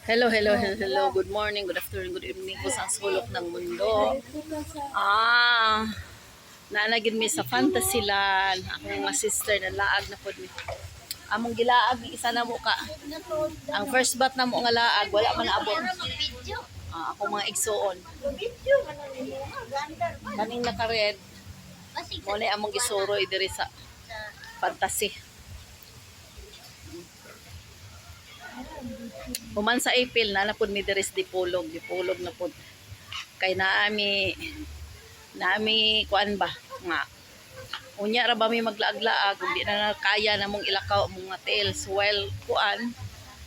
Hello, hello, hello, hello. Good morning, good afternoon, good evening po sa sulok ng mundo. Nanagin mi sa Fantasyland. Ako mga sister na laag na po mi. Among gilaag ni isa na mo ka. Ang first bat na mo nga laag, wala man naabot. Ako mga igsuon. Kaning naka-red. Muna among gisuroy diri sa Fantasy. Human sa April na napod mi deres dipulog na pod. Kay naami kuan ba nga. Unya ra ba mi maglaag-laag kung di na kaya namong ilakaw mga tails well kuan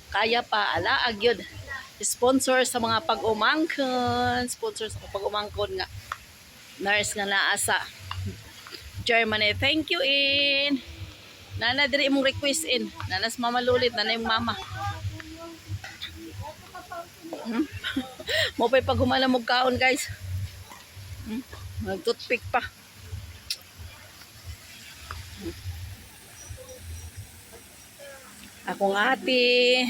kaya pa alaag yun. Sponsor sa mga pag-umangkon, nga nurse nga naa sa Germany. Thank you in. Nana diri imong request in. Nanas mama lulit, nana yung mama. Mo pa'y pag humala mo kaon guys. Nag-toothpick pa. Akong ate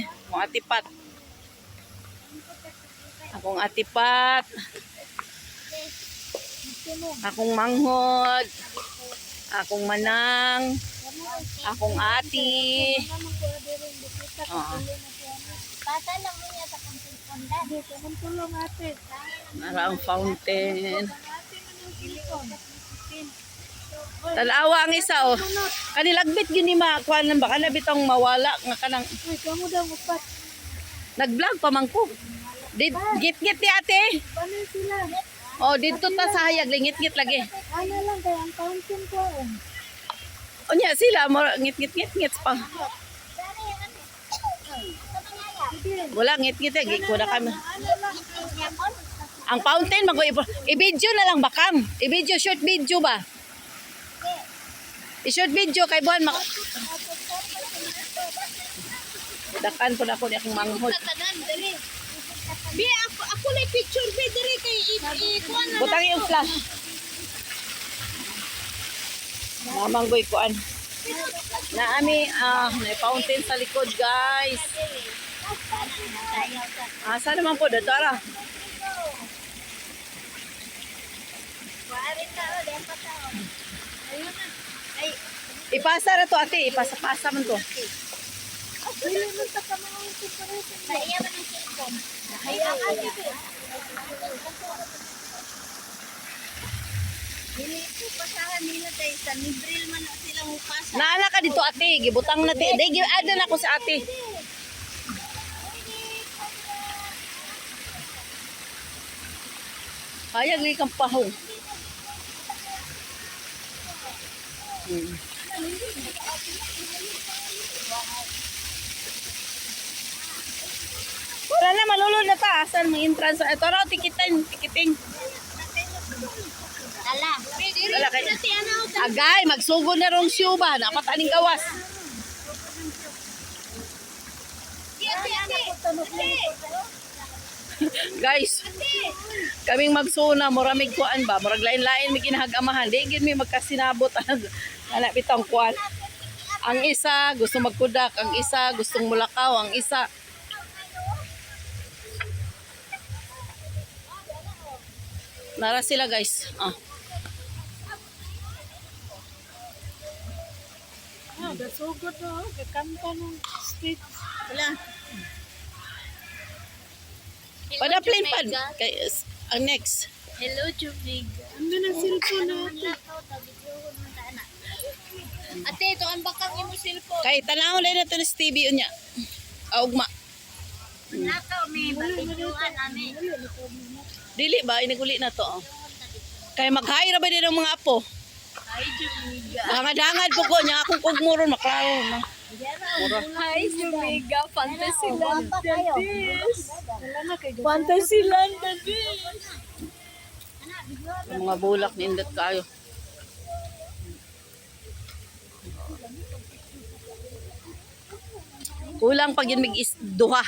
Pat. Akong manghod. Akong manang. Akong ate. Nara ang fountain. Talawa ang isa oh. Kanilagbit gini ma kuan lang ba kana bitong mawala nga kanang. Nag-vlog pa man ko. Git-git ni ate. Oh, dito ta sa hayag lingit-ngit lagi. Ano lang kaya ang fountain ko. Unya sila mo ngit-ngit pa. Wala ngit-ngit lagi ko na kami. Ang fountain mago i-video na lang bakam. I-video short video ba? I-short video kay buwan dakan po na ako ni akong manghod. Bi ako na picture bi diri kay ikuan na. Butang yung flash. Mamanggoy kuan. Naami may fountain sa likod guys. Asa naman po dito ara. Ipasa ra to ate, ipasa-pasa man to. Naana ka dito ate, gibutang na te. Dai gi-add na ako sa ate. Hayag ni kang pahong. Wala na, malulod na ta. Asan may entrance? Ito raw, tikiting. Ala. Wala kay. Agay, magsugod na rong shoe ba? Napataning gawas. Guys, kaming magsuna, muramig kuan ba? Murag lain-lain may ginahagamahan. Di gid mi magkasinabot anak bitang kuan. Ang isa gusto magkudak, ang isa gustong mulakaw, ang isa nara sila guys. Gasugod no, kakanta ng street. Wala. Pada plain pad. Kay ang next. Hello, Chubig. Ano na cellphone natin? Ate, ito ang bakang imo cellphone. Kay tanaw lang nato sa TV unya. Ugma. Nakaw may babituan ami. Dili ba iniguli na to? Kay mag-hi ra ba din ang mga apo? Hi, Chubig. Dangad po ko niya akong kugmuron maklaro na. Hi, Jumiga. Fantasyland. Fantasyland Fantasyland. Ang mga bulak ni indot kayo. Kulang pag yun duha.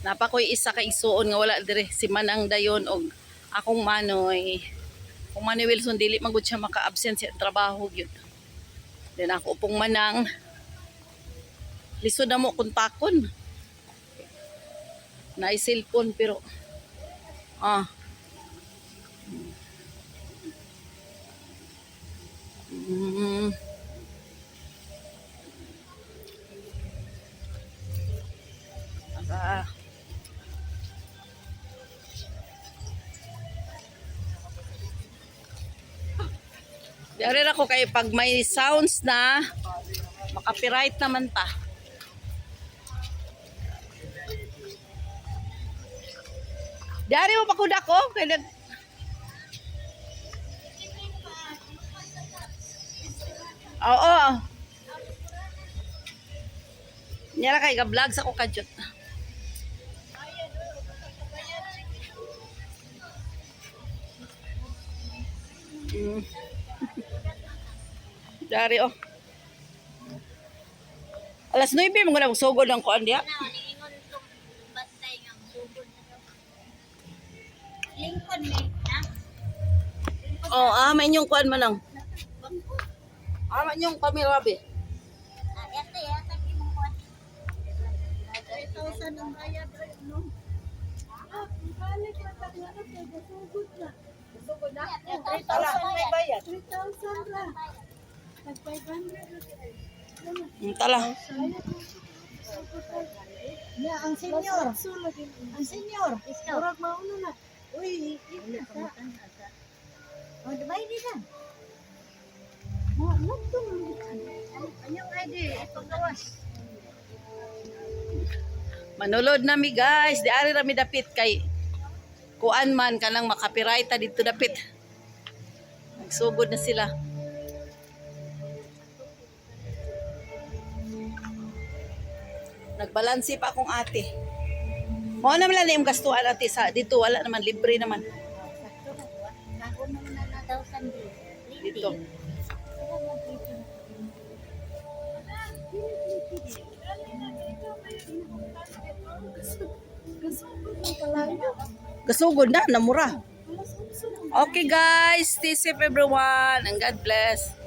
Napakoy isa ka isuon nga wala dire si Manang Dayon og akong manoy. Kung Manny Wilson dili magud siya maka-absent sa trabaho gyud. Then ako pong manang lisod na mo kontakon. na cellphone pero ah. Mm. Ah. Dari ako kay pag may sounds na makapiright naman ta. Dari mo pakuda ko kay nag oo. Nyara kay ga-vlog sa ko kadyot. Mm. Dari oh. Alas 9 mo na magsugod ng kuan diha. Lincoln may, ha? Oh, may inyong kuan man lang. May inyong camera be. Ito, yata yung mga 3,000 ang bayad, no? Balik na tayo na, sugod na. Sugod na? 3,000 may bayad. 3,000 na. Nag-500 na. Tala. Ya, ang senior. Ang senior. Murag mauna na. Uy, oh, diba hindi na? Anyong ID? Ipagawas. Manulod na mi guys. Di ari ra mi dapit kay kuan man kanang makapiright ta dito dapit. Nagsugod na sila. Nagbalansi pa akong ate. Mao naman lang yung gastuan ate sa dito wala naman libre naman Bago mo na na daw sandi. dito. Gasugod na namura. Okay guys, stay safe everyone and God bless.